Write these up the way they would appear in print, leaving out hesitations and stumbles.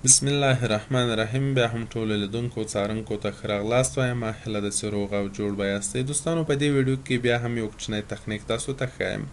بسم الله الرحمن الرحیم. بیا هم ټولو لیدونکو څارونکو ته ښه راغلاست وایم. هیله ده چې روغ او جوړ به یاستئ. دوستانو په دې ویډیو کې بیا هم یو کوچنی تخنیک تاسو ته ښایم.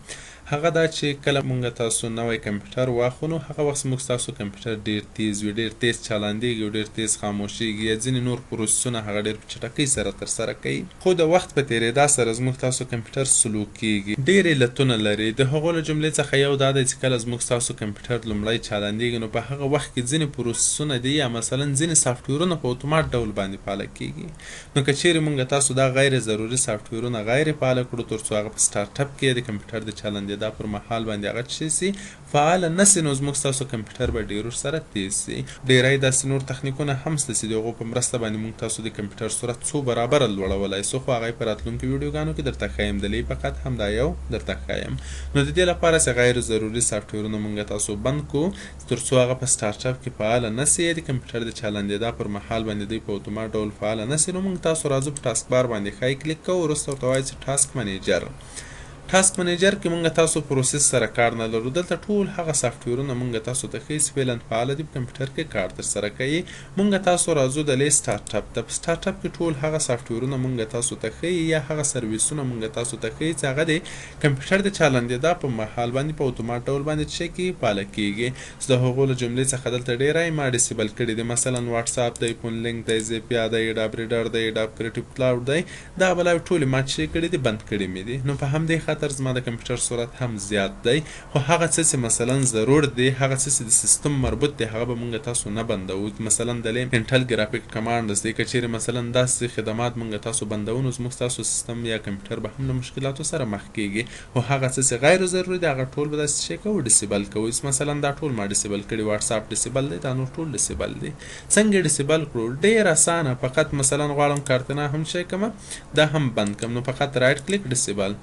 هغه دا چې کله مونږ تاسو نوی کمپیوټر واخلو هغه وخت موږ ستاسو کمپیوټر ډیر تیز وي، ډیر تیز چالانیږي او ډیر تیز خاموشیږي، یا ځینې نور پروسسونه هغه ډیر په چټکۍ سره ترسره کوي. خو د وخت په تیریدا سره زموږ تاسو کمپیوټر سلو کیږي، ډیر علتونه لري. د هغو له جملې څخه یو دا دی چې کله زموږ تاسو کمپیوټر لومړی چالانیږي نو په هغه وخت کې ځینې پروسسونه دي یا مثلا ځینې سافټویرونه په اتومات ډول باندې فعاله کیږي. نو که چیرې مونږ تاسو دا غیر ضروري سافټویرونه غیر فعاله کړو ترڅو هغه په سټارټ اپ کې د کمپیوټر د چالانېدا پر مهال باندې هغه څه سي فعال نه سي، نو زموږ ستاسو کمپیوټر به ډیر سره تیز سي. ډیری داسې نور تخنیکونه هم شته چې د هغو په مرسته باندې موږ تاسو د کمپیوټر سرعت څو برابره لوړولی سو، خو هغه یې په راتلونکو ویډیوګانو کې درته ښایم. دلې فقط هم دا یو درته ښایم. نو د دې لپاره چې غیر ضروري سافټویرونه موږ تاسو بند کړو ترڅو هغه په سټارټ اپ کې فعال نه سي، د کمپیوټر د چالانېدا پر مهال باندې دوی په اتومات ډول فعال نه سي، نو موږ تاسو راځو په ټاسک بار باندې ښای کلیک کوو. وروسته ورته وایي چې ټاسک منیجر. ټاسک منیجر کې مونږ تاسو پروسس سره کار نه لرو. دلته ټول هغه سافټویرونه مونږ تاسو ته ښیي چې فعلا فعاله دي، په کمپیوټر کې کار ترسره کوي. مونږ تاسو راځو د لیست سټارټ اپ ته. په سټارټ اپ کې ټول هغه سافټویرونه مونږ تاسو ته ښیي یا هغه سرویسونه مونږ تاسو ته ښیي چې هغه د کمپیوټر د چالانېدا په مهال باندې په اتومات ډول باندې څه کې فعاله کیږي. چې د هغو له جملې څخه دلته ډیری ما ډیسیبل کړي دي، مثلا واتساپ دی، فون لینک دی، زیپیا دی، ډاپ ریډر دی، ډاپ کریټیو کلاوډ دی. دا بلاوې ټولې ما څه کړي دي، بند کړي مې دي. نو په همدې خاطر زما د کمپیوټر سرعت هم زیات دی، خو هغه څه چې مثلا ضرور دی، هغه څه چې د سیستم مربوط دی، هغه به مونږ تاسو نه بندوو. مثلا د انټل ګرافیک کمانډز دی، که چیرې مثلا داسې خدمات مونږ تاسو بندوو نو زموږ تاسو سیستم یا کمپیوټر به هم له مشکلاتو سره مخ کیږي. خو هغه څه چې غیر ضروري دی هغه ټول به داسې شی کوو، ډیسیبل کوو. مثلا دا ټول ما ډیسیبل کړي، واتساپ ډیسیبل دی، دا نور ټول ډیسیبل دی. څنګه ډیسیبل کړو؟ ډیر اسانه. فقط مثلا غواړم کارتنا هم شی کوم، دا هم بند کوم، نو فقط رایټ کلیک ډیسیبل.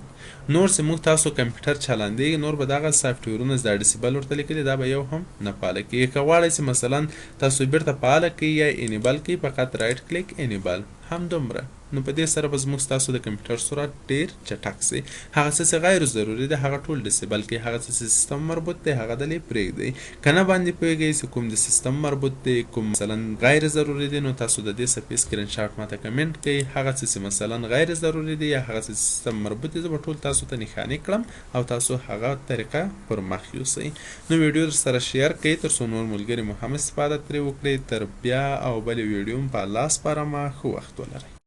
نور چې موږ تاسو کمپیوټر چلاندېږي نور به دغه سافټویرونه دا ډیسیبل ورته لیکلي دا به یو هم نه فعاله کېږي. که غواړئ چې مثلا تاسو بیرته فعاله کړئ یا انیبل کړئ فقط رایټ کلیک انیبل، همدومره. نو په دې سره به زموږ ستاسو د کمپیوټر سرعت ډیر چټک سي. هغه څه چې غیر ضروري دی هغه ټول ډیسیبل کړئ، هغه څه چې سیستم مربوط دی هغه دلې پرېږدئ. که نه باندې پوهېږئ چې کوم د سیستم مربوط دی کوم مثلا غیر ضروري دی، نو تاسو د دې صفحې سکرین شاټ ماته کمنټ کړئ. هغه څه چې مثلا غیر ضروري دی یا هغه څه چې سیستم مربوط دی زه به ټول تاسو ته نښانې کړم او تاسو هغه طریقه پر مخ یوسئ. نو ویډیو در سره شیر کړئ ترڅو نور ملګري مو هم استفاده ترې وکړي. تر بیا او بلې ویډیو په الله سپارم. ښه وخت ولرئ.